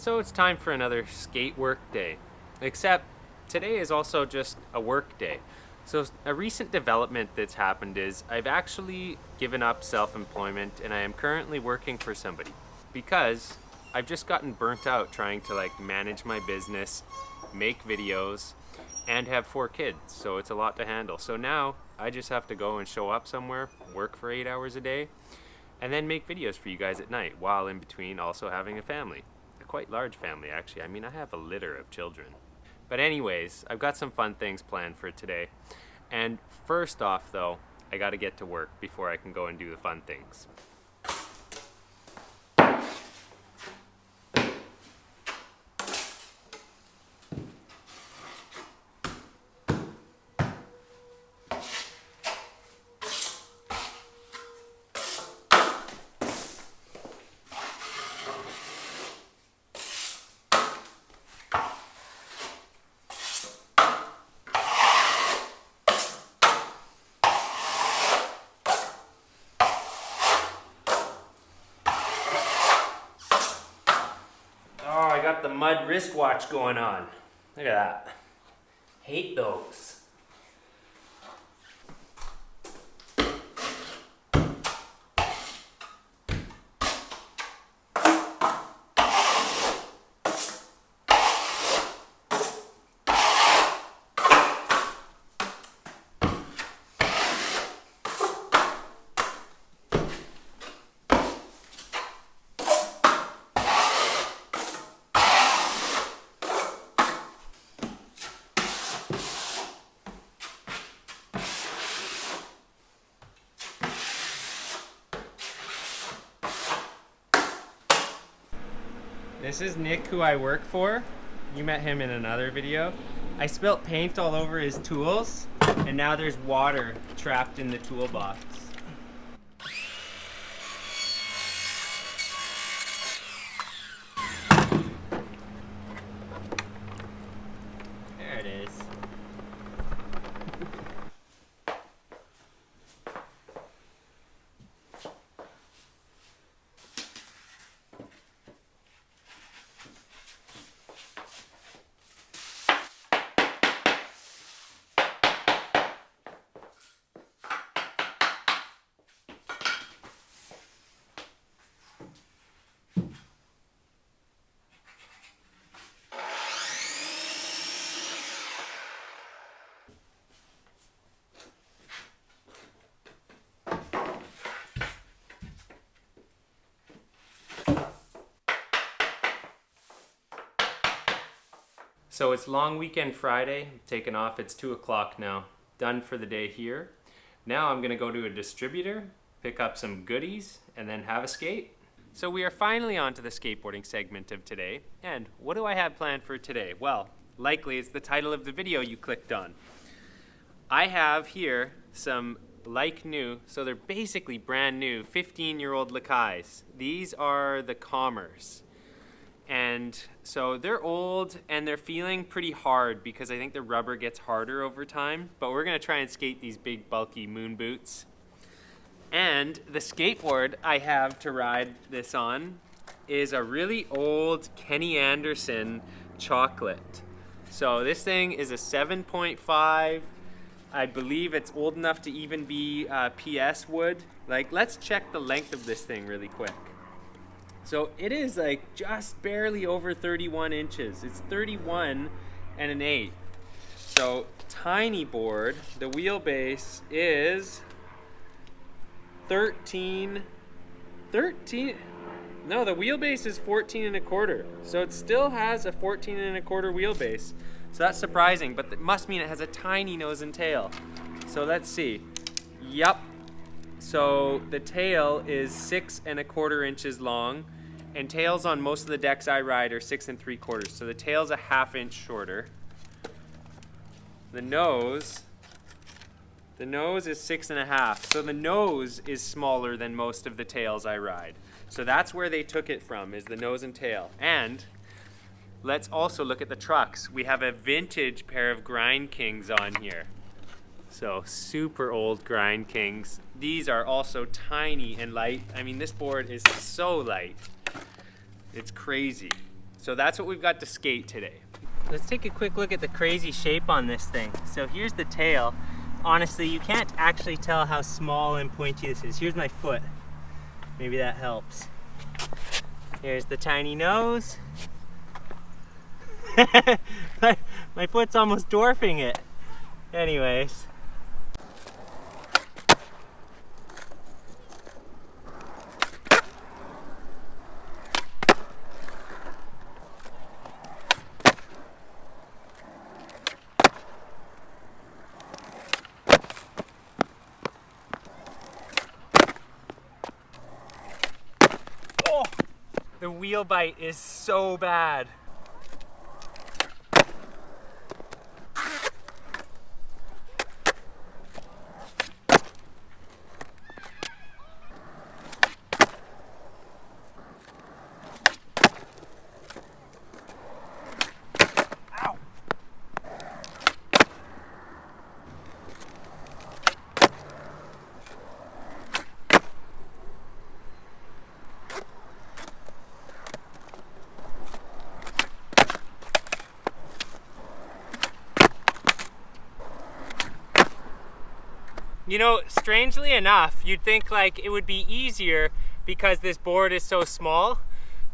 So it's time for another skate work day. Except today is also just a work day. So a recent development that's happened is I've actually given up self-employment and I am currently working for somebody because I've just gotten burnt out trying to manage my business, make videos, and have 4 kids. So it's a lot to handle. So now I just have to go and show up somewhere, work for 8 hours a day, and then make videos for you guys at night while in between also having a family. A quite large family, actually. I mean, I have a litter of children. But anyways, I've got some fun things planned for today. And first off, though, I gotta get to work before I can go and do the fun things. I got the mud wristwatch going on. Look at that. Hate those. This is Nick, who I work for. You met him in another video. I spilt paint all over his tools, and now there's water trapped in the toolbox. There it is. So it's long weekend Friday, taken off, it's 2 o'clock now. Done for the day here. Now I'm gonna go to a distributor, pick up some goodies, and then have a skate. So we are finally on to the skateboarding segment of today. And what do I have planned for today? Well, likely it's the title of the video you clicked on. I have here some new, so they're basically brand new, 15-year-old Lakais. These are the Commerce. And so they're old and they're feeling pretty hard because I think the rubber gets harder over time, but we're gonna try and skate these big bulky moon boots. And the skateboard I have to ride this on is a really old Kenny Anderson chocolate. So this thing is a 7.5. I believe it's old enough to even be PS wood. Let's check the length of this thing really quick. So it is just barely over 31 inches. It's 31 and an 1/8. So tiny board. The wheelbase is 13. No, the wheelbase is 14 and a quarter. So it still has a 14 and a quarter wheelbase. So that's surprising, but it must mean it has a tiny nose and tail. So let's see. Yup. So the tail is 6 1/4 inches long. And tails on most of the decks I ride are 6 3/4. So the tail's a 1/2 inch shorter. The nose is 6 1/2. So the nose is smaller than most of the tails I ride. So that's where they took it from, is the nose and tail. And let's also look at the trucks. We have a vintage pair of Grind Kings on here. So super old Grind Kings. These are also tiny and light. I mean, this board is so light. It's crazy. So that's what we've got to skate today. Let's take a quick look at the crazy shape on this thing. So here's the tail. Honestly, you can't actually tell how small and pointy this is. Here's my foot. Maybe that helps. Here's the tiny nose. My foot's almost dwarfing it. Anyways. Oh, the wheel bite is so bad. You know, strangely enough, you'd think like it would be easier because this board is so small,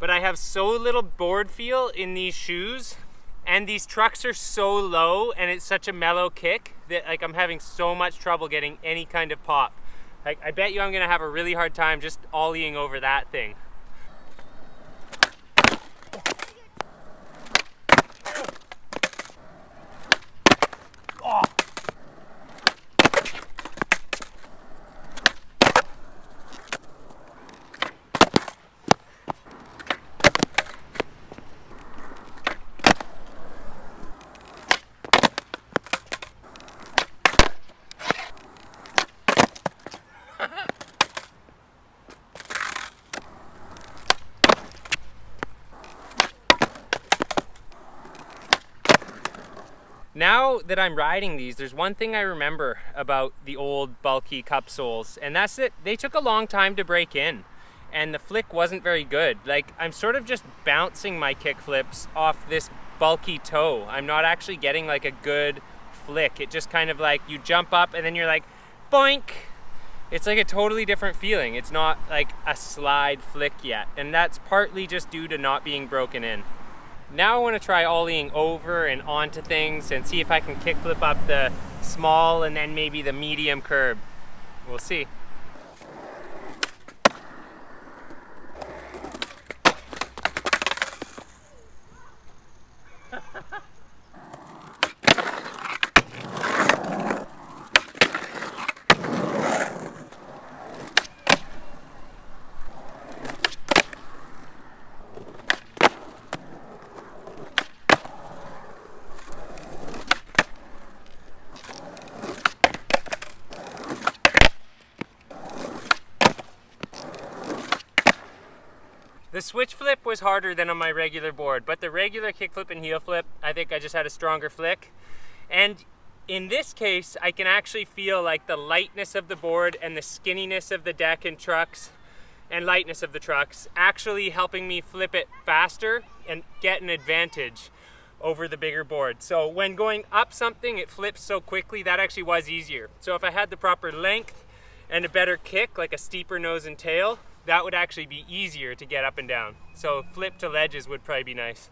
but I have so little board feel in these shoes, and these trucks are so low and it's such a mellow kick that like I'm having so much trouble getting any kind of pop. Like I bet you I'm gonna have a really hard time just ollieing over that thing. Now that I'm riding these, there's one thing I remember about the old bulky cup soles, and that's that they took a long time to break in, and the flick wasn't very good. Like, I'm sort of just bouncing my kick flips off this bulky toe. I'm not actually getting like a good flick. It just kind of like, you jump up and then you're like, boink! It's like a totally different feeling. It's not like a slide flick yet, and that's partly just due to not being broken in. Now I want to try ollieing over and onto things and see if I can kickflip up the small and then maybe the medium curb. We'll see. The switch flip was harder than on my regular board, but the regular kickflip and heel flip, I think I just had a stronger flick. And in this case, I can actually feel like the lightness of the board and the skinniness of the deck and trucks and lightness of the trucks actually helping me flip it faster and get an advantage over the bigger board. So when going up something, it flips so quickly, that actually was easier. So if I had the proper length and a better kick, like a steeper nose and tail, that would actually be easier to get up and down. So flip to ledges would probably be nice.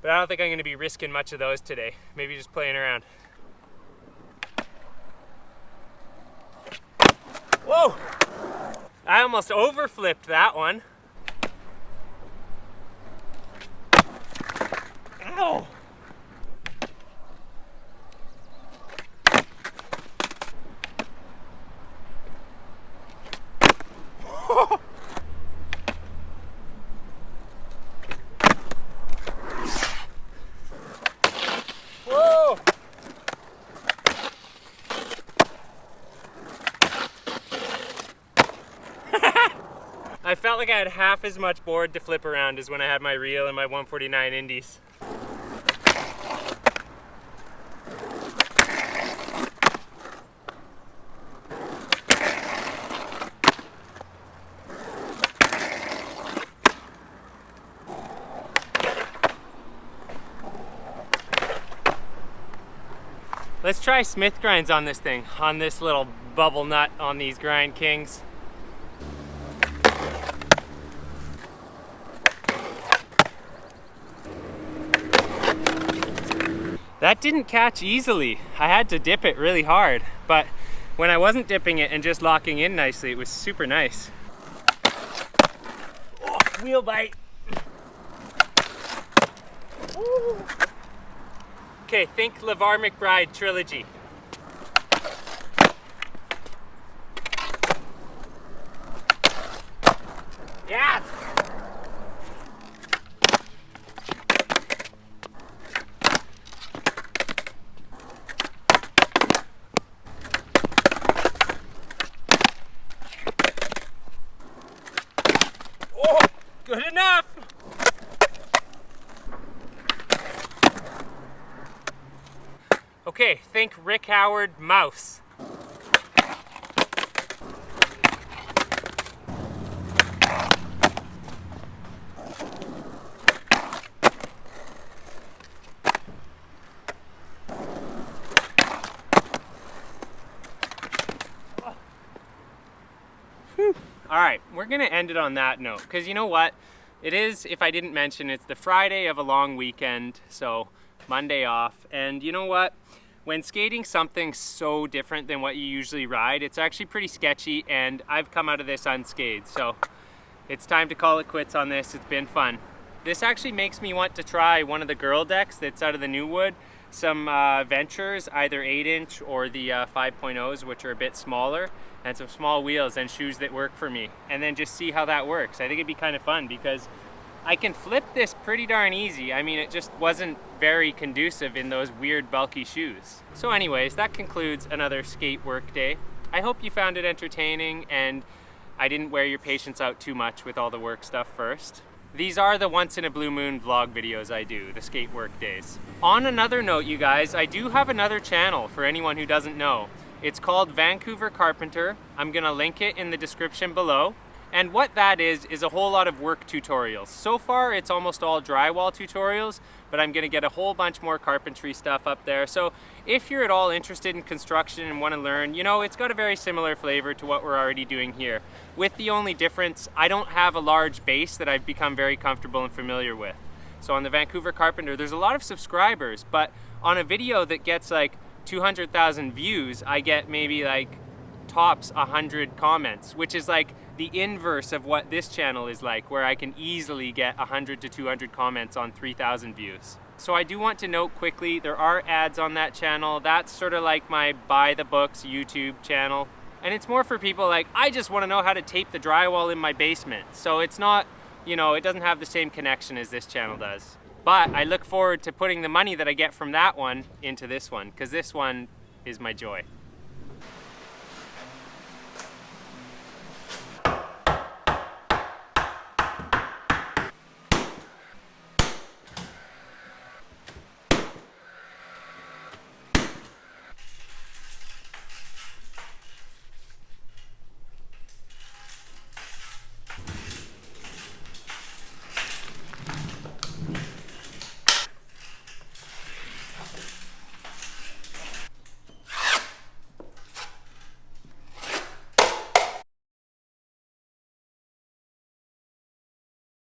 But I don't think I'm gonna be risking much of those today. Maybe just playing around. Whoa! I almost overflipped that one. Ow! Whoa! I felt like I had half as much board to flip around as when I had my reel and my 149 Indies. Let's try Smith grinds on this thing, on this little bubble nut on these Grind Kings. That didn't catch easily. I had to dip it really hard, but when I wasn't dipping it and just locking in nicely, it was super nice. Oh, wheel bite. Woo. Okay, think LeVar McBride trilogy. Yes! Oh, good enough! Okay, think Rick Howard mouse. All right, we're gonna end it on that note, because you know what? It is, if I didn't mention, it's the Friday of a long weekend, so Monday off. And you know what? When skating something so different than what you usually ride, it's actually pretty sketchy, and I've come out of this unscathed, so it's time to call it quits on this. It's been fun. This actually makes me want to try one of the girl decks that's out of the new wood, some Ventures, either 8-inch or the 5.0s, which are a bit smaller, and some small wheels and shoes that work for me, and then just see how that works. I think it'd be kind of fun because I can flip this pretty darn easy. I mean, it just wasn't very conducive in those weird bulky shoes. So anyways, that concludes another skate work day. I hope you found it entertaining and I didn't wear your patience out too much with all the work stuff first. These are the once in a blue moon vlog videos I do, the skate work days. On another note, you guys, I do have another channel for anyone who doesn't know. It's called Vancouver Carpenter. I'm gonna link it in the description below. And what that is a whole lot of work tutorials. So far, it's almost all drywall tutorials, but I'm gonna get a whole bunch more carpentry stuff up there. So if you're at all interested in construction and wanna learn, you know, it's got a very similar flavor to what we're already doing here. With the only difference, I don't have a large base that I've become very comfortable and familiar with. So on the Vancouver Carpenter, there's a lot of subscribers, but on a video that gets like 200,000 views, I get maybe like tops 100 comments, which is like the inverse of what this channel is like, where I can easily get 100 to 200 comments on 3,000 views. So I do want to note quickly, there are ads on that channel. That's sort of like my buy the books YouTube channel. And it's more for people like, I just want to know how to tape the drywall in my basement. So it's not, you know, it doesn't have the same connection as this channel does. But I look forward to putting the money that I get from that one into this one, because this one is my joy.